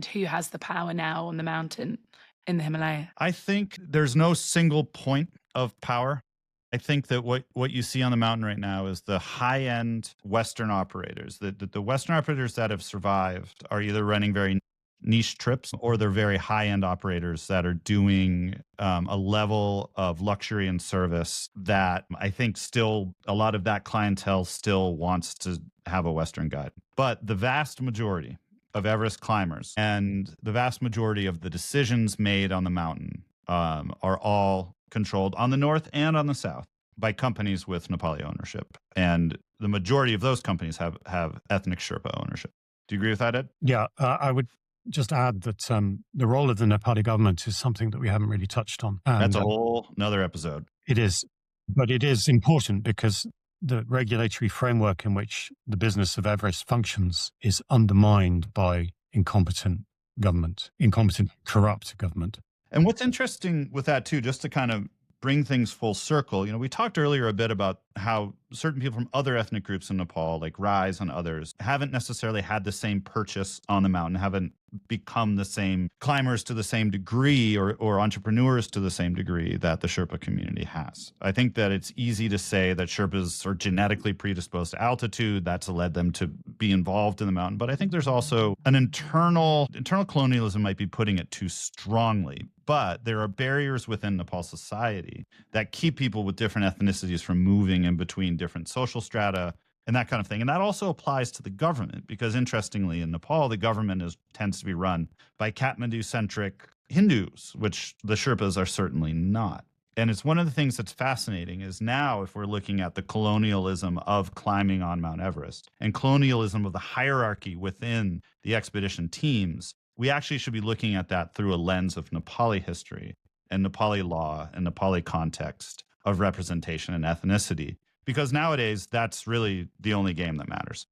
and who has the power now on the mountain in the Himalaya? I think there's no single point of power. I think that what you see on the mountain right now is the high-end Western operators. The Western operators that have survived are either running very niche trips or they're very high-end operators that are doing a level of luxury and service that I think still a lot of that clientele still wants to have a Western guide. But the vast majority of Everest climbers and the vast majority of the decisions made on the mountain are all controlled on the north and on the south by companies with Nepali ownership. And the majority of those companies have ethnic Sherpa ownership. Do you agree with that, Ed? Yeah, I would just add that the role of the Nepali government is something that we haven't really touched on. That's And a whole another episode. it is, but it is important because the regulatory framework in which the business of Everest functions is undermined by incompetent government, incompetent, corrupt government. And what's interesting with that too, just to kind of bring things full circle, we talked earlier a bit about how certain people from other ethnic groups in Nepal, like Rise and others, haven't necessarily had the same purchase on the mountain, haven't become the same climbers to the same degree or entrepreneurs to the same degree that the Sherpa community has. I think that it's easy to say that Sherpas are genetically predisposed to altitude. That's led them to be involved in the mountain. But I think there's also an internal colonialism might be putting it too strongly. But there are barriers within Nepal society that keep people with different ethnicities from moving in between different social strata and that kind of thing. And that also applies to the government because, interestingly, in Nepal, the government tends to be run by Kathmandu-centric Hindus, which the Sherpas are certainly not. And it's one of the things that's fascinating is now if we're looking at the colonialism of climbing on Mount Everest and colonialism of the hierarchy within the expedition teams, we actually should be looking at that through a lens of Nepali history and Nepali law and Nepali context of representation and ethnicity. Because nowadays, that's really the only game that matters.